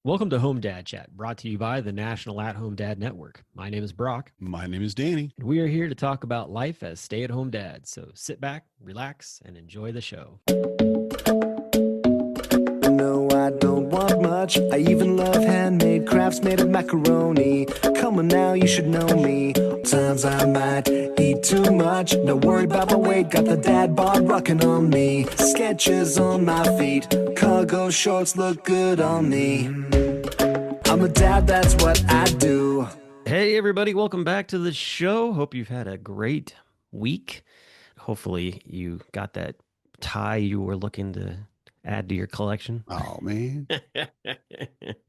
Welcome to Home Dad Chat, brought to you by the National At-Home Dad Network. My name is Brock, My name is Danny. and we are here to talk about life as stay-at-home dads. So sit back, relax, and enjoy the show. No, I don't want much. I even love handmade crafts made of macaroni. Come on now, you should know me. Times I might eat too much. No worry about my weight. Got the dad bod rocking on me. Sketches on my feet. Cargo shorts look good on me. I'm a dad, that's what I do. Hey, everybody, welcome back to the show. Hope you've had a great week. Hopefully, you got that tie you were looking to add to your collection. Oh man,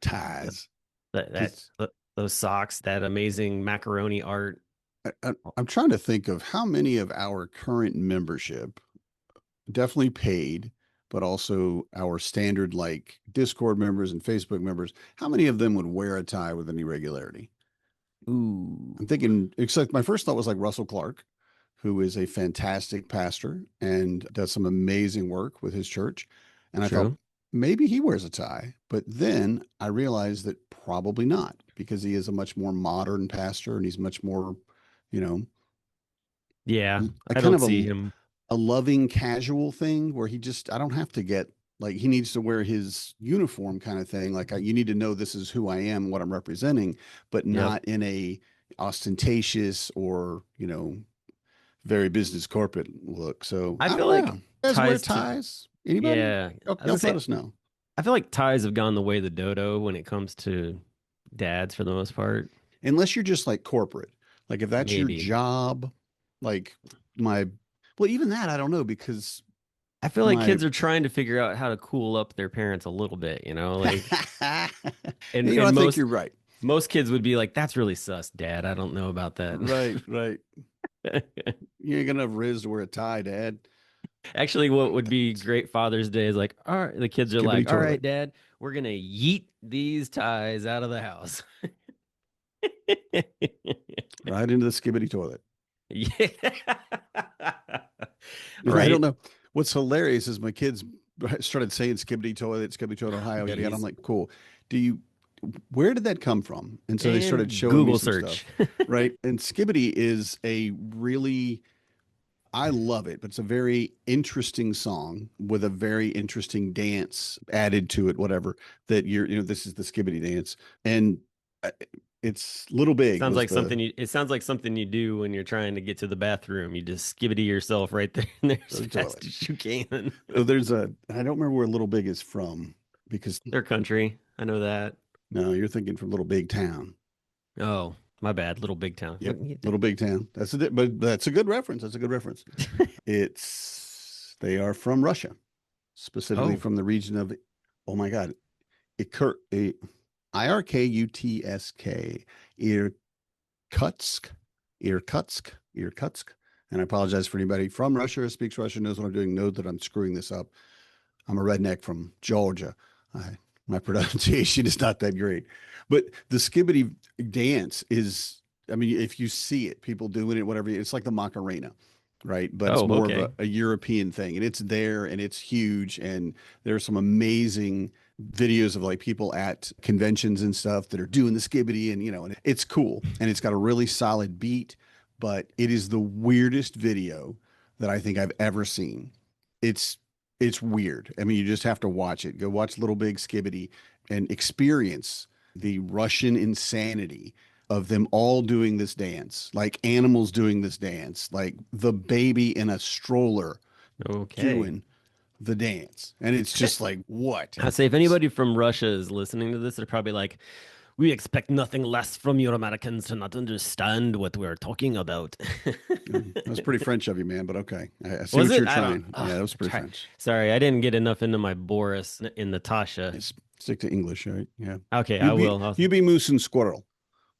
ties. Those socks, that amazing macaroni art. I'm trying to think of how many of our current membership, definitely paid, but also our standard like Discord members and Facebook members, how many of them would wear a tie with any regularity? Ooh. I'm thinking, except my first thought was like Russell Clark, who is a fantastic pastor and does some amazing work with his church. And I thought maybe he wears a tie, but then I realized that probably not, because he is a much more modern pastor and he's much more, Yeah, I kind kind of of see him. a loving casual thing where I don't have to get like, he needs to wear his uniform kind of thing. Like you need to know this is who I am, what I'm representing, but not in a ostentatious or, very business corporate look. So I I feel don't like know. You guys wear ties ties? Anybody? yeah, Y'all let us know. I feel like ties have gone the way of the dodo when it comes to dads for the most part. Unless you're just like corporate. Like if that's your Maybe. job, like well, even that, I don't know, because I feel like my, kids are trying to figure out how to cool up their parents a little bit, like and I and think you're right. most kids would be like, "That's really sus, Dad. I don't know about that." Right. You ain't gonna have Riz to wear a tie, Dad. Actually, what would be great Father's Day is like, all right, the kids are Skibbity like, "All right, toilet. Dad, we're gonna yeet these ties out of the house." Right into the skibbity toilet. Yeah. I don't Right. know. What's hilarious is my kids started saying skibbity toilet, Ohio, yada yada. I'm like, cool. Where did that come from? And so they started And showing me Google some search. stuff, right? And skibbity is a really, I love it, but it's a very interesting song with a very interesting dance added to it, whatever, that this is the skibbity dance. And uh, it's Little Big Sounds was like the, it sounds like something you do when you're trying to get to the bathroom. You just skibidi yourself right there and there as the fast toilet. as you can. I don't remember where Little Big is from because, Their country. I know that. no, you're thinking from Little Big Town. Oh, my bad. Little Big Town. Yep. Little Big Town. But that's a good reference. That's a good reference. They are from Russia, specifically Oh, from the region of, oh my God, Irkutsk, Irkutsk. And I apologize for anybody from Russia who speaks Russian, knows what I'm doing, know that I'm screwing this up. I'm a redneck from Georgia. My pronunciation is not that great. But the skibbity dance is, I mean, if you see it, people doing it, whatever, it's like the Macarena, right? But it's more okay. of a European thing. And it's there and it's huge. And there's some amazing videos of like people at conventions and stuff that are doing the skibbity and it's cool. And it's got a really solid beat, but it is the weirdest video that I think I've ever seen. It's it's weird. I mean, you just have to watch it. Go watch Little Big Skibbity and experience the Russian insanity of them all doing this dance, like animals doing this dance, like the baby in a stroller Okay. doing the dance. And it's just like, what? I say if anybody from Russia is listening to this, they're probably like, we expect nothing less from you Americans to not understand what we're talking about. That was pretty French of you, man, but okay. I see Was what it? you're I don't. trying. Yeah, that was pretty French. Sorry, I didn't get enough into my Boris in Natasha. Stick to English, right? Yeah. Okay, I will. You be moose and squirrel.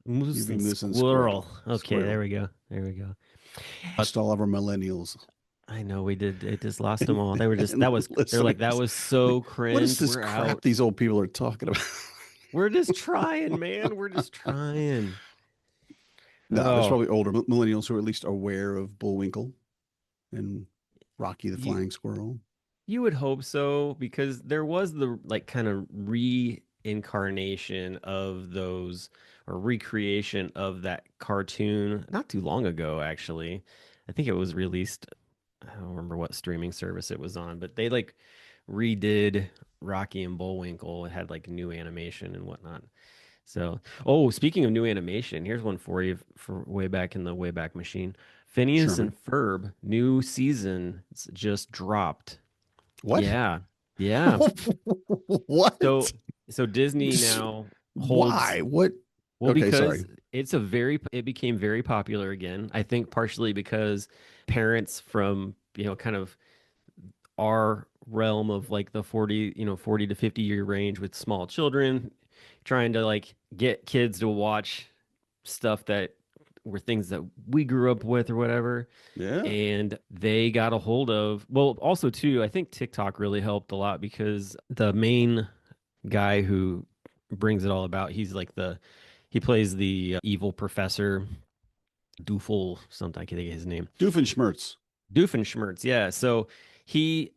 You Moose be and moose and squirrel. squirrel. Okay, there Squirrel. we go. There we go. Lost all of our millennials. I know we did. It just lost them all. And, They were just and they're like that listeners. was so What is cringe. this We're crap out. these old people are talking about? We're just trying, man. We're just trying. No, there's Oh, probably older millennials who are at least aware of Bullwinkle and Rocky the you Flying Squirrel. you would hope so because there was the like kind of reimagining incarnation of those or recreation of that cartoon not too long ago, actually. I think it was released. I don't remember what streaming service it was on, but they like redid Rocky and Bullwinkle. It had like new animation and whatnot. So, oh, speaking of new animation, here's one for you for way back in the Wayback Machine. Phineas Sherman. and Ferb, new season just dropped. What? Yeah. Yeah. What? So so Disney now holds Why? What? well Okay, sorry. because it became very popular again. I think partially because parents from, kind of our realm of like the 40 to 50-year range with small children trying to like get kids to watch stuff that were things that we grew up with or whatever. Yeah. And they got a hold of, well, also too, I think TikTok really helped a lot because the main guy who brings it all about, he plays the evil professor, Doofel, something, I can think of his name. Doofenshmirtz. Doofenshmirtz, yeah. So he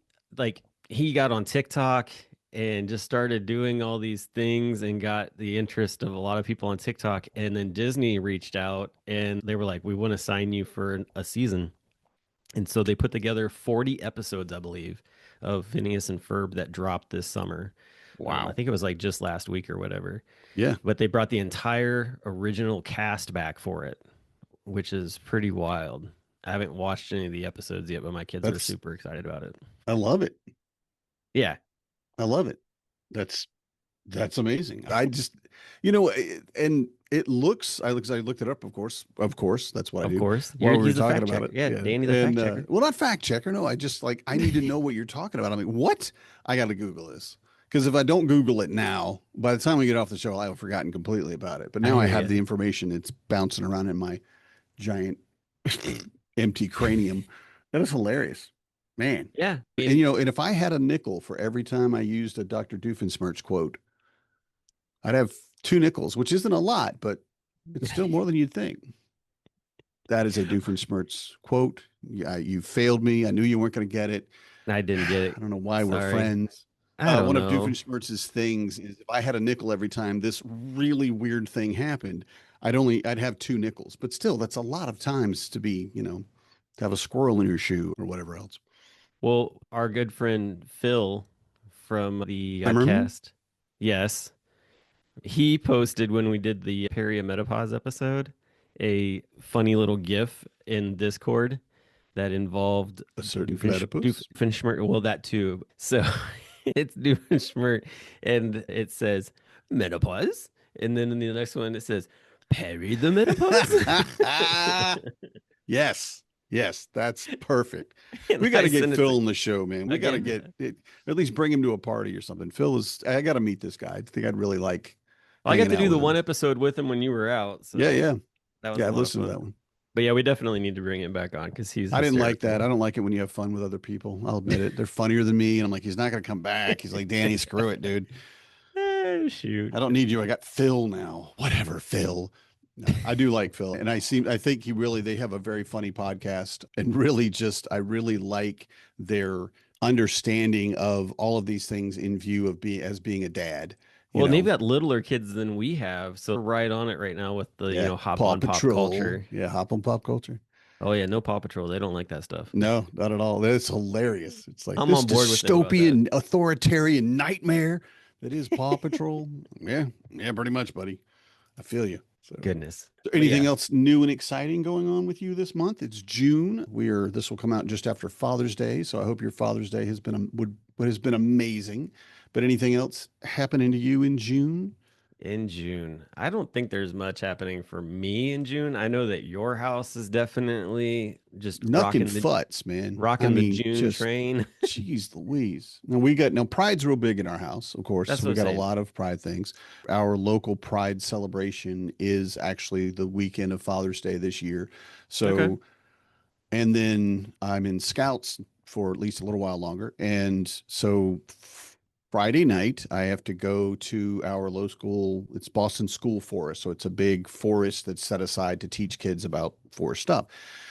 he got on TikTok and just started doing all these things and got the interest of a lot of people on TikTok. And then Disney reached out and they were like, "We want to sign you for a season." And so they put together 40 episodes, I believe, of Phineas and Ferb that dropped this summer. I Wow. think it was like just last week or whatever. Yeah. But they brought the entire original cast back for it, which is pretty wild. I haven't watched any of the episodes yet, but my kids are That's super excited about it. I love it. Yeah. I love it. That's that's amazing. I just and it looks I looked it up, of course. Of course, that's what I Of do course. while we were He's a talking fact about checker. it. Yeah, Yeah. Danny the And fact checker. well, not fact checker. No, I just like I need to know what you're talking about. I mean, what? I got to Google this. Because if I don't Google it now, by the time we get off the show, I'll have forgotten completely about it. But I now I hear have you. the information. It's bouncing around in my giant empty cranium. That is hilarious, man. Yeah. I And mean, and if I had a nickel for every time I used a Dr. Doofenshmirtz quote, I'd have two nickels, which isn't a lot, but it's still more than you'd think. That is a Doofenshmirtz quote. Yeah, you failed me. I knew you weren't going to get it. I didn't get I it. don't know why we're Sorry. friends. I don't One of know. Doofenshmirtz's things is if I had a nickel every time this really weird thing happened, I'd have two nickels. But still, that's a lot of times to be, to have a squirrel in your shoe or whatever else. Well, our good friend Phil from the Remember? cast, yes, he posted when we did the perimenopause episode a funny little GIF in Discord that involved A certain platypus. Doofenshmirtz. Well, that too. So it's Doofenshmirtz, and it says menopause, and then in the next one it says Perry the menopause. Yes. Yes, that's perfect. And We got I to get sent it Phil to on the show, man. We got to get again. it, or at least bring him to a party or something. I got to meet this guy. I think I'd really like I got hanging to out do the with him. one episode with him when you were out, Yeah, so yeah. that was Yeah, a I've lot of listened to fun. that one. But yeah, we definitely need to bring him back on because he's I didn't like that. hysterical. I don't like it when you have fun with other people. I'll admit it. They're funnier than me. And I'm like, he's not going to come back. He's like, Danny, screw it, dude. Shoot. I don't need you. I got Phil now. Whatever, Phil. No, I do like Phil. And I think they have a very funny podcast and really I really like their understanding of all of these things in view of being a dad, you Well, and they've know. got littler kids than we have, so we're right on it right now with the, Yeah. hop Paw on pop Patrol. culture. Yeah. Hop on pop culture. Oh yeah, no Paw Patrol. They don't like that stuff. No, not at all. That's hilarious. It's like I'm this on board with them about that. dystopian, authoritarian nightmare that is Paw Patrol. Yeah, yeah, pretty much, buddy. I feel you. So, Goodness. But anything yeah, else new and exciting going on with you this month? It's June. This will come out just after Father's Day, so I hope your Father's Day has been amazing. But anything else happening to you in June? in June. I don't think there's much happening for me in June. I know that your house is definitely just Knucking futs, man. I rocking the mean, June just train. Jeez Louise. Now Pride's real big in our house, of course. That's So what we I'm got a saying. lot of Pride things. Our local Pride celebration is actually the weekend of Father's Day this year. Okay. So, and then I'm in Scouts for at least a little while longer. And so Friday night, I have to go to our low school. It's Boston School Forest. So it's a big forest that's set aside to teach kids about forest stuff.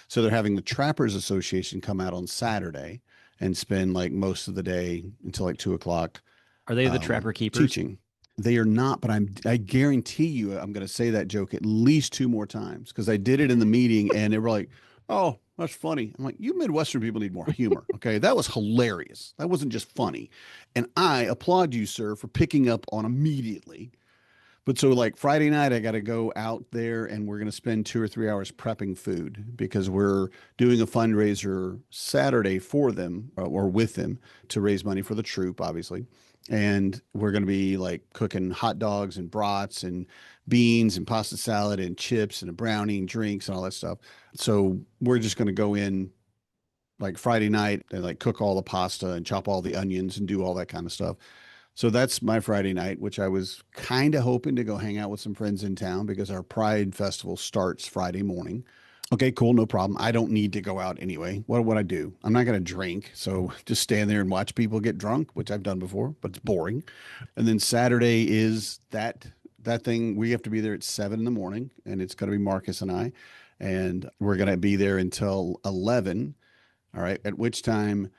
So they're having the Trappers Association come out on Saturday and spend like most of the day until like 2 o'clock Are they the Trapper Keepers? teaching. They are not, but I guarantee you I'm going to say that joke at least two more times because I did it in the meeting and they were like, "Oh, that's funny." I'm like, "You Midwestern people need more humor." Okay. That was hilarious. That wasn't just funny. And I applaud you, sir, for picking up on immediately. But so like Friday night, I got to go out there and we're going to spend 2 or 3 hours prepping food because we're doing a fundraiser Saturday for them or with them to raise money for the troop, obviously. And we're going to be like cooking hot dogs and brats and beans and pasta salad and chips and a brownie and drinks and all that stuff. So we're just going to go in like Friday night and like cook all the pasta and chop all the onions and do all that kind of stuff. So that's my Friday night, which I was kind of hoping to go hang out with some friends in town because our Pride Festival starts Friday morning. Okay, cool, no problem. I don't need to go out anyway. What would I do? I'm not going to drink. So just stand there and watch people get drunk, which I've done before, but it's boring. And then Saturday is that thing. We have to be there at 7 in the morning, and it's going to be Marcus and I, and we're going to be there until 11. All right, at which time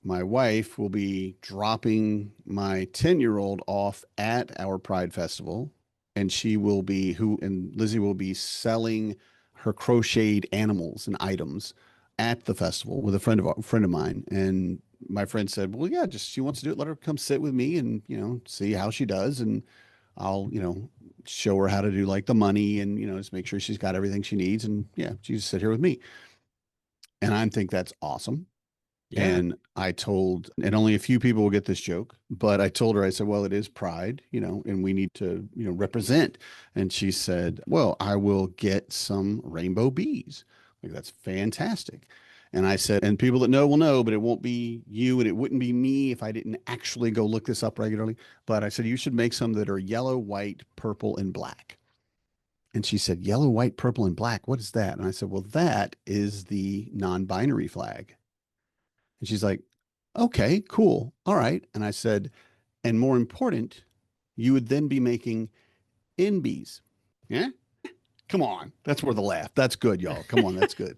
my wife will be dropping my 10-year-old off at our Pride Festival, and she will be and Lizzie will be selling her crocheted animals and items at the festival with a friend of mine. And my friend said, "Well, yeah, just she wants to do it. Let her come sit with me and see how she does, and I'll show her how to do like the money and just make sure she's got everything she needs. And yeah, she just sit here with me." And I think that's awesome. Yeah. And I told, and only a few people will get this joke, but I told her, I said, "Well, it is Pride, and we need to, represent." And she said, "Well, I will get some rainbow bees." Like, that's fantastic. And I said, "And people that know will know, but it won't be you and it wouldn't be me if I didn't actually go look this up regularly." But I said, "You should make some that are yellow, white, purple, and black." And she said, "Yellow, white, purple, and black. What is that?" And I said, "Well, that is the non-binary flag." And she's like, "Okay, cool. All right." And I said, "And more important, you would then be making NBs." Yeah. Come on. That's worth a laugh. That's good, y'all. Come on. That's good.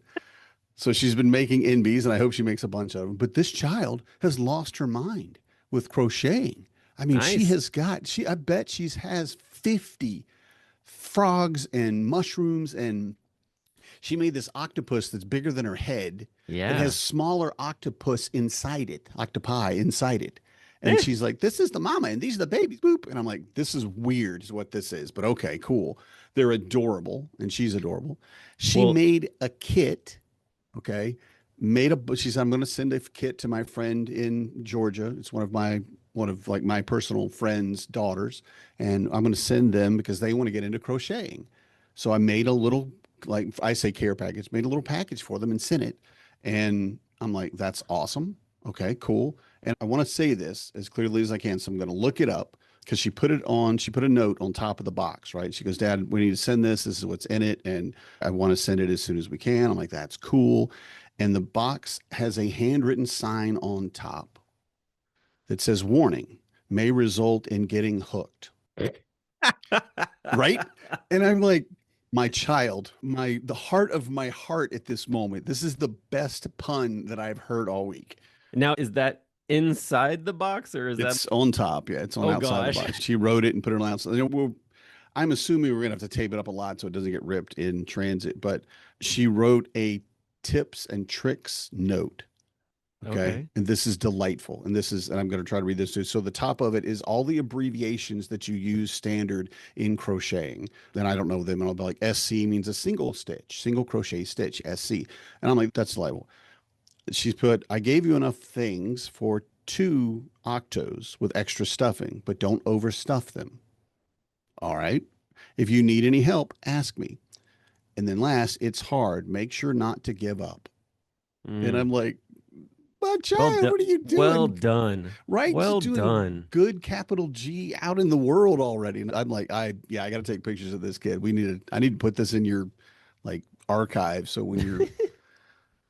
So she's been making NBs and I hope she makes a bunch of them. But this child has lost her mind with crocheting. I mean, Nice. I bet she's has 50 frogs and mushrooms, and she made this octopus that's bigger than her head that has Yeah. smaller octopi inside it. And Eh. she's like, "This is the mama and these are the babies." Boop. And I'm like, "This is weird, is what this is." But okay, cool. They're adorable and she's adorable. She Well, made a kit. Okay. She said, "I'm going to send a kit to my friend in Georgia. It's one of like my personal friend's daughters. And I'm going to send them because they want to get into crocheting." So I made a little, like I say, care package, made a little package for them and sent it. And I'm like, "That's awesome. Okay, cool." And I want to say this as clearly as I can. So I'm going to look it up because she put a note on top of the box, right? She goes, "Dad, we need to send this. This is what's in it. And I want to send it as soon as we can." I'm like, "That's cool." And the box has a handwritten sign on top that says, "Warning, may result in getting hooked." Right? And I'm like, my child, the heart of my heart at this moment. This is the best pun that I've heard all week. now is that inside the box or is that? It's on top. Yeah, it's on Oh outside the gosh. box. She wrote it and put it on outside. I'm assuming we're gonna have to tape it up a lot so it doesn't get ripped in transit. But she wrote a tips and tricks note. Okay. Okay. And this is delightful. And I'm going to try to read this too. So the top of it is all the abbreviations that you use standard in crocheting. Then I don't know them. And I'll be like, SC means a single stitch, single crochet stitch, SC. And I'm like, "That's delightful." She's put, "I gave you enough things for 2 octos with extra stuffing, but don't overstuff them. All right. If you need any help, ask me. And then last, it's hard. Make sure not to give up." And Mm. I'm like, "My Well child, done. what are you Well doing?" done. Right? Just Well doing done. good capital G out in the world already. And I'm like, I got to take pictures of this kid. I need to put this in your like archive. So when you're That's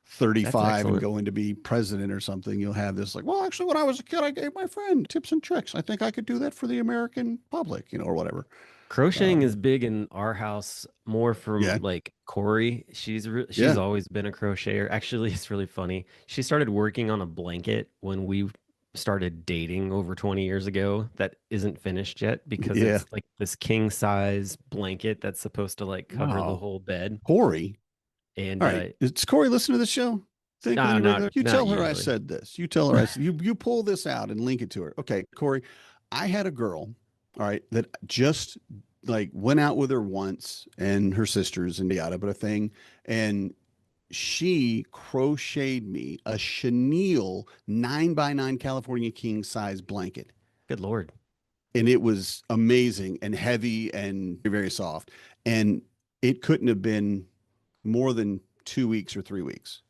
35 and excellent. going to be president or something, you'll have this like, "Well, actually, when I was a kid, I gave my friend tips and tricks. I think I could do that for the American public, or whatever." Crocheting Um, is big in our house more from yeah. like Corey. She's Yeah. always been a crocheter. Actually, it's really funny. She started working on a blanket when we started dating over 20 years ago that isn't finished yet because Yeah. it's like this king size blanket that's supposed to like cover the Oh, whole bed. Corey. And All right. Does Corey listen to the show? Think no, any not regular? You not tell her I usually. said this. You tell her I said you pull this out and link it to her. Okay, Corey. I had a girl, all right, that just like went out with her once and her sisters and yada, but a thing. And she crocheted me a chenille 9 by 9 California king size blanket. Good Lord. And it was amazing and heavy and very soft. And it couldn't have been more than 2 weeks or 3 weeks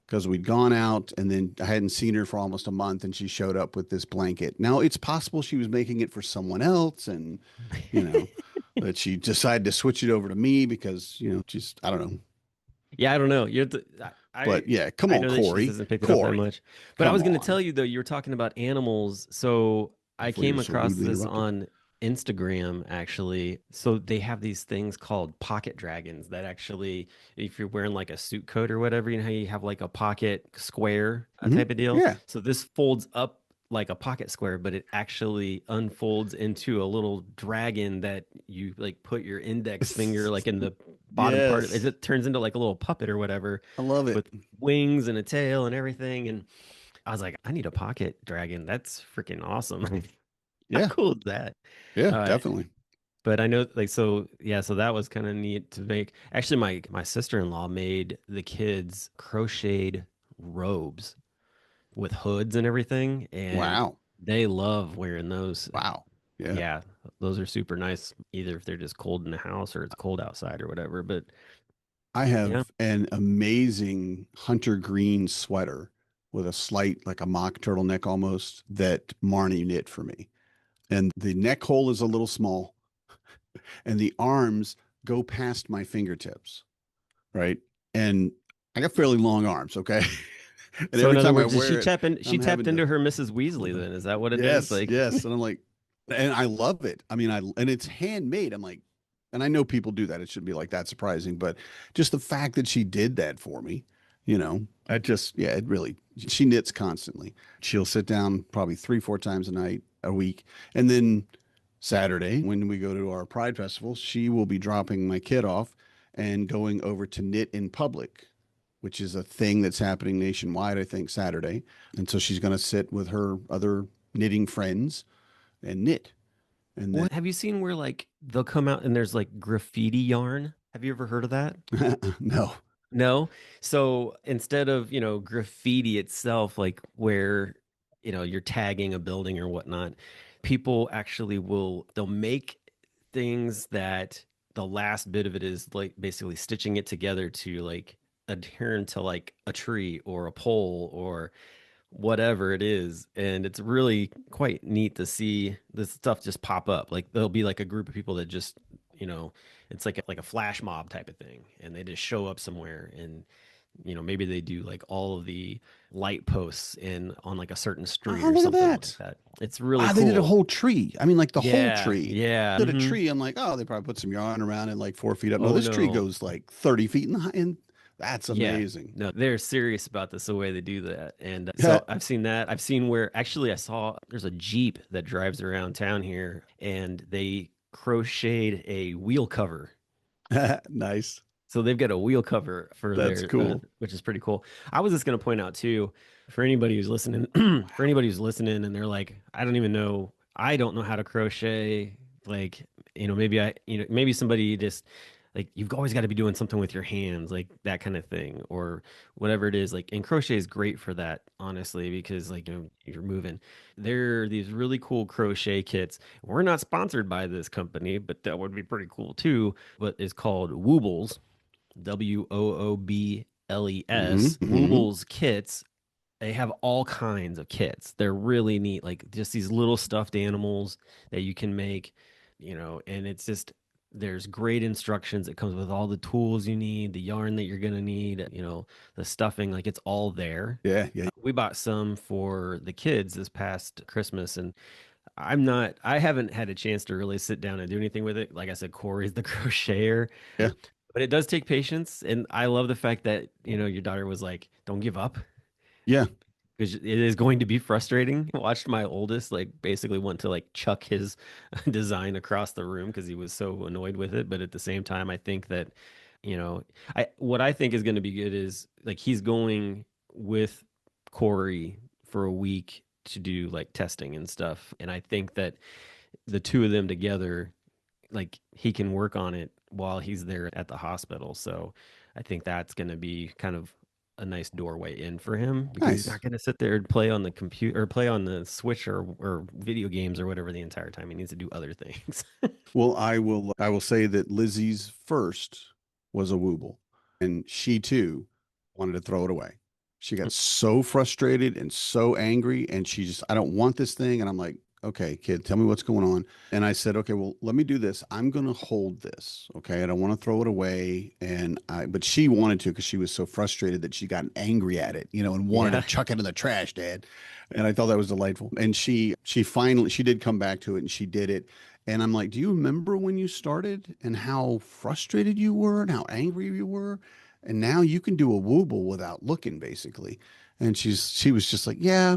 because we'd gone out and then I hadn't seen her for almost a month and she showed up with this blanket. Now it's possible she was making it for someone else and, you know, that she decided to switch it over to me because, just, I don't know. Yeah, I don't know. But yeah, come I on, know that she just Corey. hasn't picked it up that Corey, much. But I come was going to tell on. you though, you were talking about animals. So I Before you came were so across rudely this interrupted. on Instagram actually. So they have these things called pocket dragons that actually, if you're wearing like a suit coat or whatever, you know how you have like a pocket square type of deal. Yeah. So this folds up like a pocket square, but it actually unfolds into a little dragon that you like put your index finger like in the bottom part of it. Yes. It turns into like a little puppet or whatever I love it. with wings and a tail and everything. And I was like, I need a pocket dragon. That's freaking awesome. How Yeah. cool is that? Yeah, Uh, definitely. but I know, like, so yeah, so that was kind of neat to make. Actually, my sister-in-law made the kids crocheted robes with hoods and everything, and Wow. they love wearing those. Wow. Yeah. Yeah, those are super nice, either if they're just cold in the house or it's cold outside or whatever. But I yeah, have an amazing hunter green sweater with a slight, like a mock turtleneck almost, that Marnie knit for me. And the neck hole is a little small, and the arms go past my fingertips, right? And I got fairly long arms, okay? And so in every other time I words, did she wear it, tap in? She I'm tapped having to into her Mrs. hold Weasley. on. Then is that what it is? Yes, Like, yes. And I'm like, and I love it. I mean, and it's handmade. I'm like, and I know people do that. It shouldn't be like that surprising, but just the fact that she did that for me, I just, yeah, it really, she knits constantly. She'll sit down probably 3, 4 times a week. And then Saturday, when we go to our Pride Festival, she will be dropping my kid off and going over to Knit in Public, which is a thing that's happening nationwide, I think, Saturday. And so she's going to sit with her other knitting friends and knit. And what have you seen where like they'll come out and there's like graffiti yarn? Have you ever heard of that? then, no. No. So instead of, graffiti itself, like where, you're tagging a building or whatnot, people actually they'll make things that the last bit of it is like basically stitching it together to like adhere to like a tree or a pole or whatever it is. And it's really quite neat to see this stuff just pop up. Like there'll be like a group of people that just, it's like a flash mob type of thing. And they just show up somewhere and maybe they do like all of the light posts in on like a certain street Oh, or look at something like that. that. It's really Wow, they did a cool. whole tree. I mean, like the whole Yeah, tree. yeah. Did a tree. I'm like, oh, they probably put some yarn around it like 4 feet up. No, Oh this tree no. goes like 30 feet in the high, and that's Yeah. amazing. No, they're serious about this the way they do that. And so I've seen that. I've seen where actually I saw there's a Jeep that drives around town here and they crocheted a wheel cover. Nice. So they've got a wheel cover for That's their, cool. which is pretty cool. I was just going to point out too, for anybody who's listening, for anybody who's listening and they're like, I don't even know, I don't know how to crochet. Like, maybe somebody just like, you've always got to be doing something with your hands, like that kind of thing, or whatever it is. Like, and crochet is great for that, honestly, because like, you're moving. There are these really cool crochet kits. We're not sponsored by this company, but that would be pretty cool too. But it's called Woobles. Hmm. Woobles Hmm. Woobles kits. They have all kinds of kits. They're really neat, like just these little stuffed animals that you can make, and it's just there's great instructions. It comes with all the tools you need, the yarn that you're gonna need, the stuffing, like it's all there. Yeah. Yeah. We bought some for the kids this past Christmas, and I haven't had a chance to really sit down and do anything with it. Like I said, Corey's the crocheter, Yeah. but it does take patience. And I love the fact that, your daughter was like, don't give up. Yeah. because it is going to be frustrating. I watched my oldest like basically want to like chuck his design across the room because he was so annoyed with it. But at the same time, I think that, I what I think is going to be good is like he's going with Corey for a week to do like testing and stuff. And I think that the two of them together, like he can work on it while he's there at the hospital. So I think that's going to be kind of a nice doorway in for him because he's Nice. not going to sit there and play on the computer or play on the Switch or video games or whatever the entire time. He needs to do other things. Well, I will say that Lizzie's first was a wooble, and she too wanted to throw it away. She got so frustrated and so angry, and she just, I don't want this thing. And I'm like, okay, kid, tell me what's going on. And I said, okay, well, let me do this. I'm going to hold this. Okay. I don't want to throw it away. But she wanted to because she was so frustrated that she got angry at it, and wanted to Yeah. chuck it in the trash, Dad. And I thought that was delightful. And she did come back to it and she did it. And I'm like, do you remember when you started and how frustrated you were and how angry you were? And now you can do a wooble without looking, basically. And she was just like, yeah,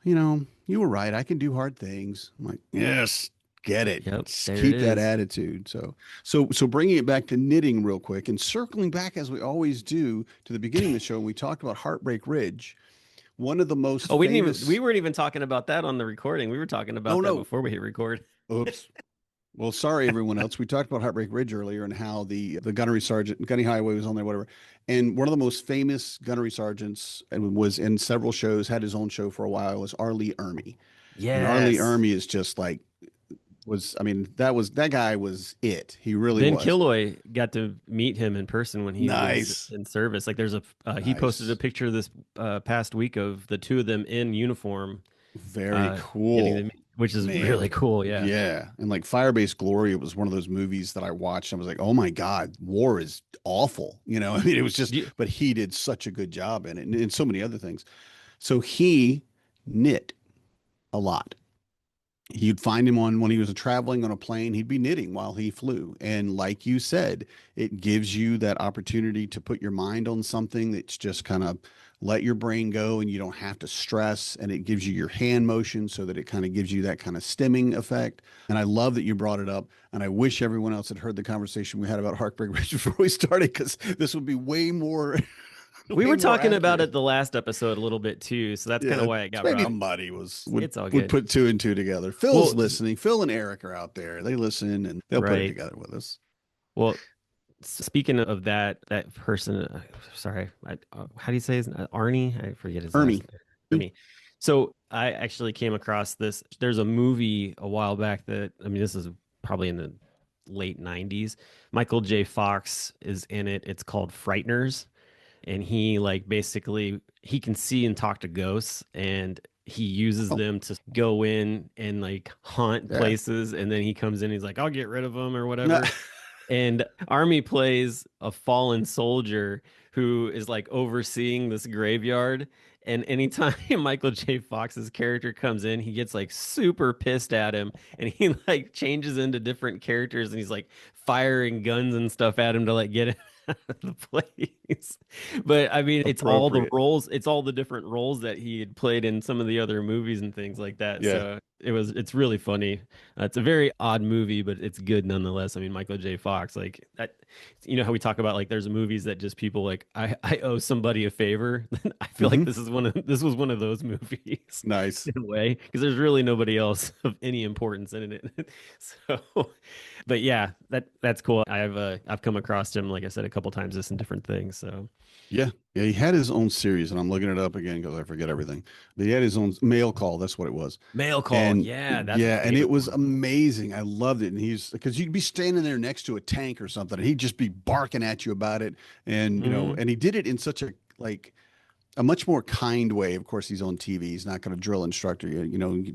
you were right. I can do hard things. I'm like, yes, get it. Yep. Just There it keep that is. attitude. So bringing it back to knitting real quick and circling back as we always do to the beginning of the show, we talked about Heartbreak Ridge, one of the most Oh, we famous. weren't even talking about that on the recording. We were talking Oh about that no, before we hit record. oops. Well, sorry everyone else. We talked about Heartbreak Ridge earlier and how the gunnery sergeant, Gunny Highway was on there, whatever. And one of the most famous gunnery sergeants and was in several shows, had his own show for a while, was Arlie Ermy. And Arlie Yes. Ermy is just like I mean, that guy was it. He really Ben was. Killoy got to meet him in person when he was Nice. in service. Like, there's he posted a Nice. picture this past week of the two of them in uniform, Very getting them, cool. which is Man. really cool. Yeah. Yeah. And like Firebase Glory, it was one of those movies that I watched. I was like, oh my God, war is awful. I mean, it was just, Do you- but he did such a good job in it and so many other things. So he knit a lot. You'd find him on when he was traveling on a plane, he'd be knitting while he flew. And like you said, it gives you that opportunity to put your mind on something that's just kind of let your brain go and you don't have to stress. And it gives you your hand motion so that it kind of gives you that kind of stemming effect. And I love that you brought it up. And I wish everyone else had heard the conversation we had about Heartbreak Ridge before we started, because this would be way more, we way were more talking about accurate. it the last episode a little bit too, so that's kind of Yeah, why it so got maybe brought. somebody would It's all would good. put two and two together. Phil's Well, listening. Phil and Eric are out there. They listen and they'll put it right. together with us. Well, speaking of that person, sorry, how do you say his Arnie? I forget his last Ermy. name. Ernie. So I actually came across this. There's a movie a while back that, I mean, this is probably in the late 90s. Michael J. Fox is in it. It's called Frighteners. And he like basically he can see and talk to ghosts, and he uses Oh, them to go in and like haunt yeah. places, and then he comes in, he's like, I'll get rid of them or No. whatever. And Army plays a fallen soldier who is like overseeing this graveyard. And anytime Michael J. Fox's character comes in, he gets like super pissed at him, and he like changes into different characters, and he's like firing guns and stuff at him to like get him out of the place. But I mean, it's all the Appropriate. roles, it's all the different roles that he had played in some of the other movies and things like that. Yeah. So it's really funny. It's a very odd movie, but it's good nonetheless. I mean, Michael J. Fox, like that, how we talk about like there's movies that just people like I owe somebody a favor. I feel like Hmm. this was one of those movies Nice. in a way because there's really nobody else of any importance in it. So, but yeah, that's cool. I've come across him, like I said, a couple times just in different things. So Yeah. Yeah. He had his own series, and I'm looking it up again because I forget everything. But he had his own Mail Call. That's what it was. Mail Call, And yeah, that's my yeah, and it favorite was one. amazing. I loved it. And he's because you'd be standing there next to a tank or something, and he'd just be barking at you about it. And Hmm. and he did it in such a much more kind way. Of course, he's on TV. He's not going to drill instructor you,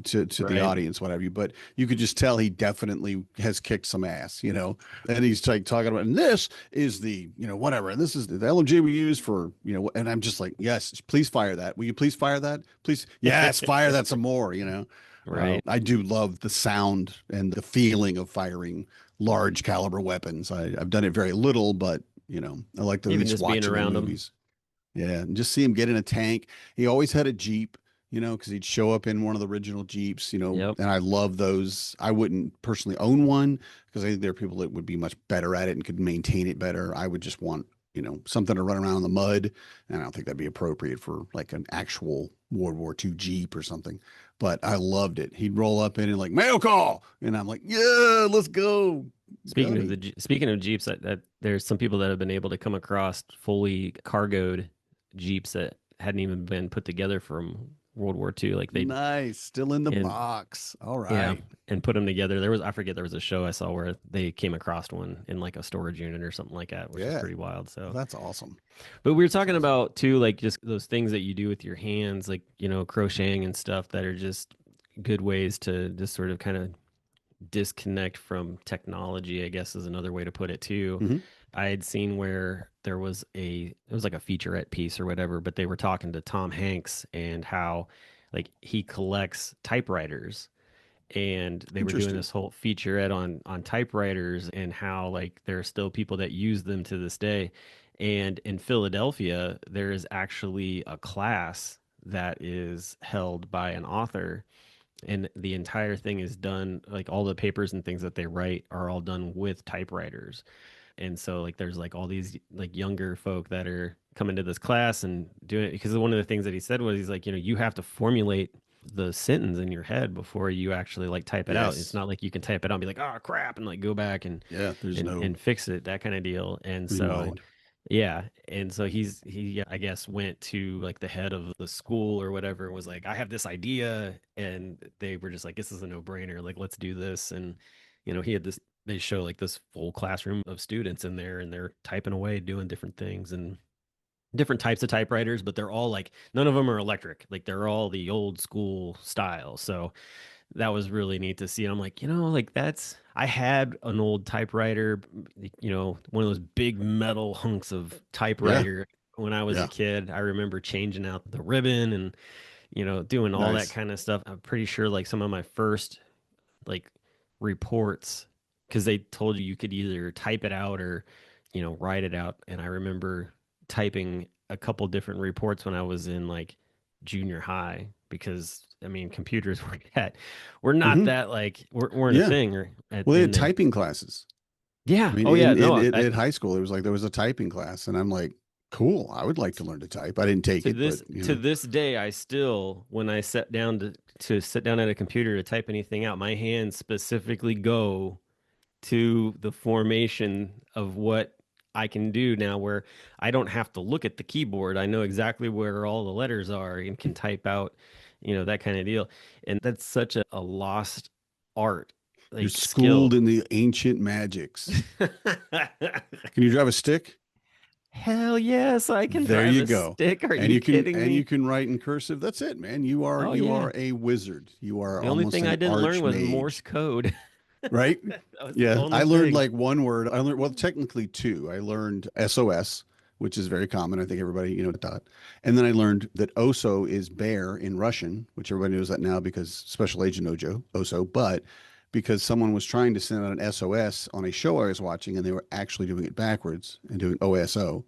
to the Right. audience, whatever. But you could just tell he definitely has kicked some ass. And he's like talking about, and this is the, whatever, and this is the LMG we use for, and I'm just like, yes, please fire that. Will you please fire that? Please, yes, fire that some more. Right. I do love the sound and the feeling of firing large caliber weapons. I've done it very little, but I like to at Even least just being watch them in around them. movies. Yeah, and just see him get in a tank. He always had a Jeep, because he'd show up in one of the original Jeeps, Yep. and I love those. I wouldn't personally own one because I think there are people that would be much better at it and could maintain it better. I would just want, something to run around in the mud, and I don't think that'd be appropriate for like an actual World War II Jeep or something. But I loved it. He'd roll up in and like mail call, and I'm like, yeah, let's go. Speaking Got of him. speaking of Jeeps, that there's some people that have been able to come across fully cargoed Jeeps that hadn't even been put together from World War II. Like they Nice. Still in the and box. All yeah, right. and put them together. I forget, there was a show I saw where they came across one in like a storage unit or something like that, which is Yeah. pretty wild. Well, So, that's awesome. but we were That's talking awesome. about too, like just those things that you do with your hands, like crocheting and stuff that are just good ways to just sort of kind of disconnect from technology, I guess is another way to put it too. Hmm. I had seen where it was like a featurette piece or whatever, but they were talking to Tom Hanks and how like he collects typewriters, and they were doing Interesting. this whole featurette on typewriters and how like there are still people that use them to this day. And in Philadelphia, there is actually a class that is held by an author, and the entire thing is done, like all the papers and things that they write are all done with typewriters. And so like there's like all these like younger folk that are coming to this class and doing it, because one of the things that he said was, he's like, you have to formulate the sentence in your head before you actually like type it out. It's Yes. not like you can type it out and be like, oh crap, and like go back and Yeah. There's and no and fix it, that kind of deal. And so rewind. yeah, and so he I guess went to like the head of the school or whatever and was like, I have this idea, and they were just like, this is a no-brainer, like let's do this. And he had this they show like this full classroom of students in there, and they're typing away doing different things and different types of typewriters, but they're all like, none of them are electric, like they're all the old school style. So that was really neat to see. And I'm like, like that's, I had an old typewriter, one of those big metal hunks of Yeah. typewriter when I was a Yeah. kid. I remember changing out the ribbon and, doing all that Nice. kind of stuff. I'm pretty sure like some of my first like reports, because they told you could either type it out or, write it out. And I remember typing a couple different reports when I was in like junior high, because I mean computers we're not Hmm. that like weren't a Yeah. thing or Well, they in had there. typing classes. I Yeah. mean, Oh yeah. No. at high school, there was a typing class, and I'm like, cool. I would like to learn to type. I didn't take it, but To this day, I still, when I sit down to sit down at a computer to type anything out, my hands specifically go to the formation of what I can do now, where I don't have to look at the keyboard. I know exactly where all the letters are and can type out, that kind of deal. And that's such a lost art, you're like schooled skill. in the ancient magics. Can you drive a stick? Hell yes, I can There drive you a go. stick. Are you kidding And you me? can write in cursive. That's it, man. Oh You yeah. are a wizard. You are The only almost thing an I didn't learn was Morse archmage, code. right? That was the Yeah, only I learned thing. like one word. I learned, well, technically two. I learned SOS, which is very common. I think everybody, taught. And then I learned that OSO is bear in Russian, which everybody knows that now because Special Agent Ojo, OSO. But because someone was trying to send out an SOS on a show I was watching, and they were actually doing it backwards and doing OSO.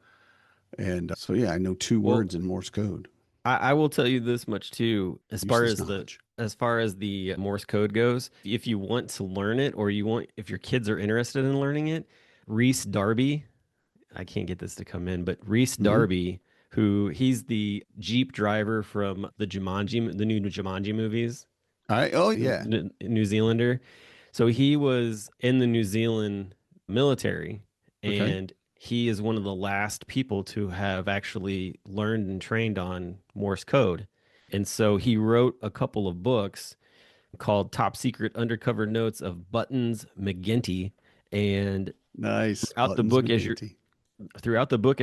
And so, yeah, I know two Well, words in Morse code. I will tell you this much too, Useless knowledge. as far as the Morse code goes. If you want to learn it, or if your kids are interested in learning it, Reese Darby, I can't get this to come in, but Reese Hmm. Darby, he's the Jeep driver from the new Jumanji movies, Oh, yeah. New Zealander. So he was in the New Zealand military, Okay. and he is one of the last people to have actually learned and trained on Morse code. And so he wrote a couple of books called Top Secret Undercover Notes of Buttons McGinty. And Nice. throughout the Buttons book, McGinty.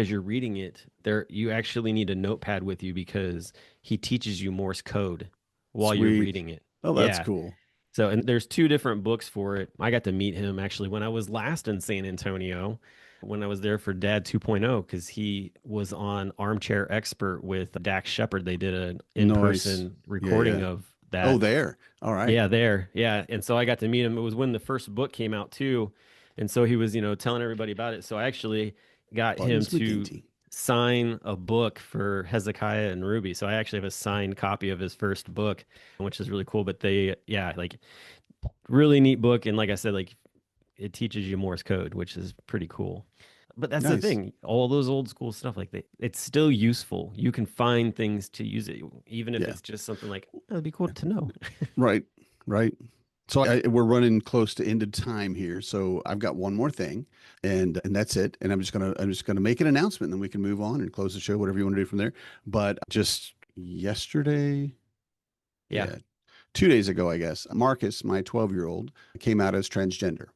as you're reading it, there you actually need a notepad with you, because he teaches you Morse code while you're Sweet. reading it. Oh, that's Yeah. cool. So, and there's two different books for it. I got to meet him actually when I was last in San Antonio, when I was there for Dad 2.0, because he was on Armchair Expert with Dax Shepard. They did an Nice. in-person Yeah, recording yeah. of Oh, that. there. All right. Yeah, there. Yeah. And so I got to meet him. It was when the first book came out too. And so he was, telling everybody about it. So I actually got him Buttons to McGinty. sign a book for Hezekiah and Ruby. So I actually have a signed copy of his first book, which is really cool. But they, yeah, like really neat book. And like I said, like it teaches you Morse code, which is pretty cool. But that's the Nice. thing, all those old school stuff, like it's still useful. You can find things to use it, even if Yeah. it's just something like, oh, that'd be cool to know. Right. Right. So we're running close to end of time here. So I've got one more thing, and that's it. And I'm just gonna make an announcement, and then we can move on and close the show, whatever you want to do from there. But just yesterday, Yeah. yeah, 2 days ago, I guess, Marcus, my 12-year-old, came out as transgender.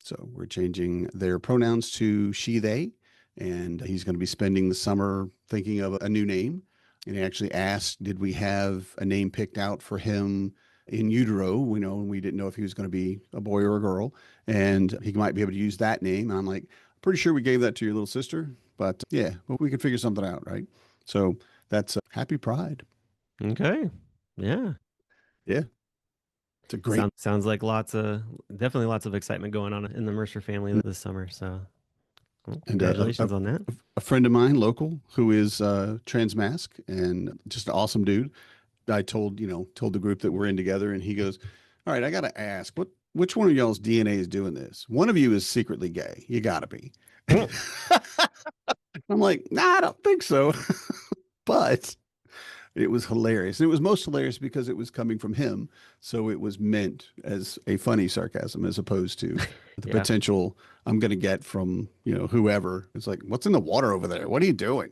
So we're changing their pronouns to she, they, and he's going to be spending the summer thinking of a new name. And he actually asked, did we have a name picked out for him in utero? We know, we didn't know if he was going to be a boy or a girl, and he might be able to use that name. And I'm like, pretty sure we gave that to your little sister, but yeah, but we could figure something out, right? So that's Happy Pride. Okay. Yeah. Yeah, it's a great. Sounds like definitely lots of excitement going on in the Mercer family this summer. So well, And congratulations on that. a friend of mine, local, who is trans-mask and just an awesome dude. I told the group that we're in together, and he goes, "All right, I got to ask, which one of y'all's DNA is doing this? One of you is secretly gay. You got to be." I'm like, "Nah, I don't think so." But it was hilarious. And it was most hilarious because it was coming from him. So it was meant as a funny sarcasm as opposed to the Yeah. potential I'm going to get from, whoever. It's like, what's in the water over there? What are you doing?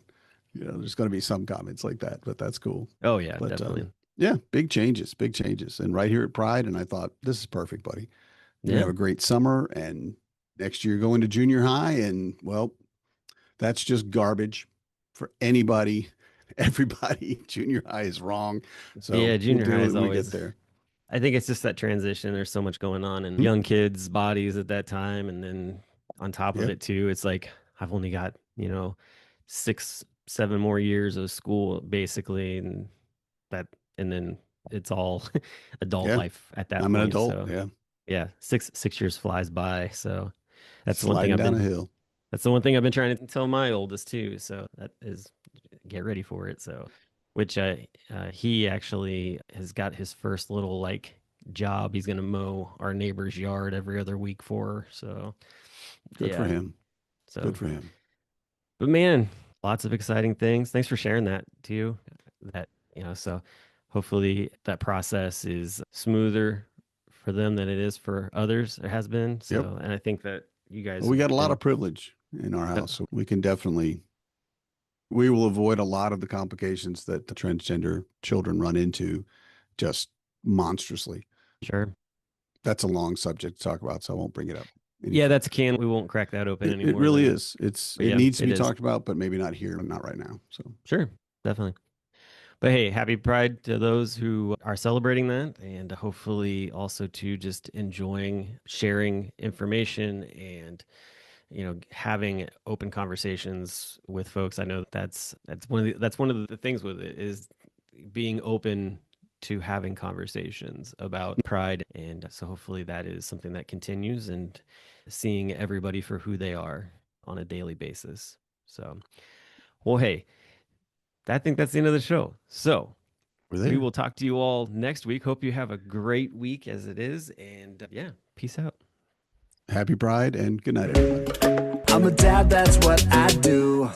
There's going to be some comments like that, but that's cool. Oh yeah, But definitely. yeah, big changes, big changes. And right here at Pride. And I thought, this is perfect, buddy. You're going to Yeah. have a great summer. And next year, going to junior high. And well, that's just garbage for anybody. Everybody, junior high is wrong. So Yeah, we'll junior deal high with it is when we get always there. I think it's just that transition. There's so much going on in Hmm? young kids' bodies at that time. And then on top of Yeah. it too, it's like I've only got, 6, 7 more years of school basically. That and then it's all adult Yeah. life at that I'm an point. adult. So Yeah. yeah, 6 years flies by. So that's the one thing Sliding down a hill. that's the one thing I've been trying to tell my oldest too. So that is get ready for it. So which he actually has got his first little like job. He's gonna mow our neighbor's yard every other week for her. So Good for yeah. him. So Good for him. but man, lots of exciting things. Thanks for sharing that too. That, so hopefully that process is smoother for them than it is for others. It has been. Yep. So, and I think that you Well, guys we have got a lot been, of privilege in our house. So we will avoid a lot of the complications that the transgender children run into just monstrously. sure. That's a long subject to talk about, so I won't bring it up any Yeah, further. that's a can. We won't crack that open It anymore really then. is. But It yeah, needs to it be is. talked about, but maybe not here, not right now. So Sure. Definitely. But hey, happy Pride to those who are celebrating that and hopefully also to just enjoying sharing information and having open conversations with folks. I know that's one of the things with it is being open to having conversations about pride, and so hopefully that is something that continues and seeing everybody for who they are on a daily basis. So well, hey, I think that's the end of the show. So we're we there. will talk to you all next week. Hope you have a great week as it is, and yeah, peace out. Happy Pride and good night, everybody. I'm a dad, that's what I do.